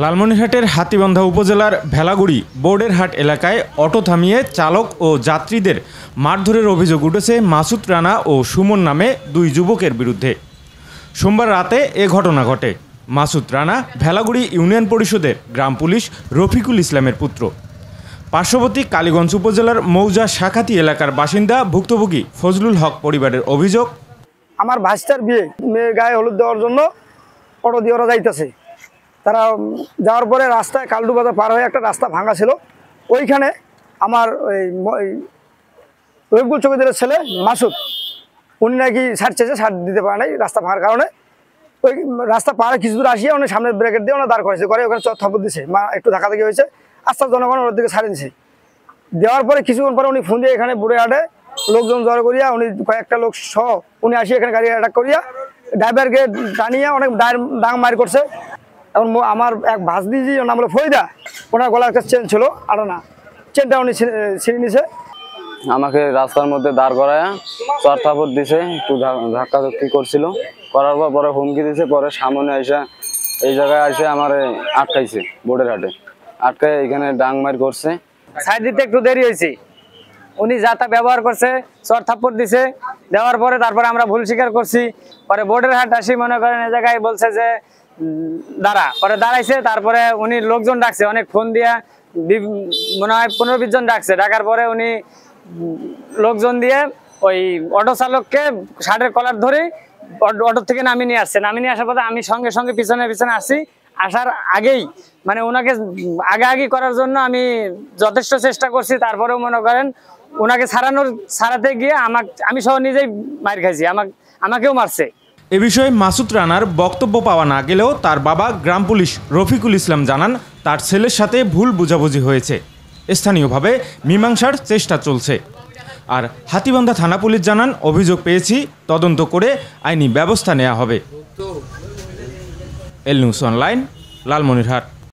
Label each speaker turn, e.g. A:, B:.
A: লালমনিরহাটের হাতীবান্ধা উপজেলার ভেলাগুড়ি বোর্ডের হাট এলাকায় অটো থামিয়ে চালক ও যাত্রীদের মারধরের অভিযোগ উঠেছে মাসুদ রানা ও সুমন নামে দুই যুবকের বিরুদ্ধে। সোমবার রাতে এ ঘটনা ঘটে। মাসুদ রানা ভেলাগুড়ি ইউনিয়ন পরিষদের গ্রাম পুলিশ রফিকুল ইসলামের পুত্র। পার্শ্ববর্তী কালীগঞ্জ উপজেলার মৌজা শাখাতি এলাকার বাসিন্দা ভুক্তভোগী ফজলুল হক পরিবারের অভিযোগ,
B: আমার ভাইস্টার বিয়ে, মেয়ের গায়ে হলুদ দেওয়ার জন্য অটো দিয়ে ওরা যাইতেছে। তারা যাওয়ার পরে রাস্তায় কালডু বাজার পার হয়ে একটা রাস্তা ভাঙা ছিল, ওইখানে আমার ওই রফিকুল চৌধুরীর ছেলে মাসুদ, উনি নাকি ছাড় চেয়েছে, ছাড় দিতে পারে নাই রাস্তা ভাঙার কারণে। ওই রাস্তা পারে কিছু দূর আসিয়ে উনি সামনে ব্রেকেট দিয়ে ওনার দাঁড় করেছে, করে ওখানে থপর দিছে, একটু ধাক্কাধাক্কি হয়েছে। আস্তে জনগণ ওর দিকে ছাড়ে দিছে। দেওয়ার পরে কিছুক্ষণ পরে উনি ফোন দিয়ে এখানে বুড়ে হাটে লোকজন জড়ো করিয়া, উনি কয়েকটা লোক সহ উনি আসি এখানে গাড়ি অ্যাটাক করিয়া ড্রাইভারকে টানিয়া অনেক ডাং মার করছে। এখন আমার এক ভাসদিজি, ওর নাম হলো ফরিদা, ওনার গলার একটা চেন ছিল আড়ানা, চেনটা উনি ছিঁড়ে নিছে।
C: আমাকে রাস্তার মধ্যে দাঁড় করায় চর থাপড় দিছে, একটু ধাক্কাধুক্কি করছিল, করার পরে হুমকি দিছে। পরে সামনে এসে এই জায়গায় এসে আমার আটকাইছে, বোর্ডের হাটে আটকায় এখানে ডাং মার করছে।
D: সাইড দিতে একটু দেরি হয়েছে, উনি যা তা ব্যবহার করছে, চর থাপ্পড় দিছে। দেওয়ার পরে তারপরে আমরা ভুল স্বীকার করছি। পরে বোর্ডের হাট আসি মনে করেন এই জায়গায় বলছে যে দাঁড়া, পরে দাঁড়াইছে। তারপরে উনি লোকজন ডাকছে, অনেক ফোন দিয়া মনে হয় 15-20 জন ডাকছে। ডাকার পরে উনি লোকজন দিয়ে ওই অটো চালককে শার্টের কলার ধরে অটো থেকে নামিয়ে নিয়ে আসছে। নামিয়ে নিয়ে আসার পরে আমি সঙ্গে সঙ্গে পিছনে পিছনে আসছি। আসার আগেই মানে ওনাকে আগাআগি করার জন্য আমি যথেষ্ট চেষ্টা করছি। তারপরেও মনে করেন ওনাকে ছাড়াতে গিয়ে আমি সহ নিজেই মার খাইছি, আমাকেও মারছে।
A: এ বিষয়ে মাসুদ রানার বক্তব্য পাওয়া না গেলেও তার বাবা গ্রাম পুলিশ রফিকুল ইসলাম জানান, তার ছেলের সাথে ভুল বোঝাবুঝি হয়েছে, স্থানীয়ভাবে মীমাংসার চেষ্টা চলছে। আর হাতীবান্ধা থানা পুলিশ জানান, অভিযোগ পেয়েছি, তদন্ত করে আইনি ব্যবস্থা নেওয়া হবে। এল নিউজ অনলাইন, লালমনিরহাট।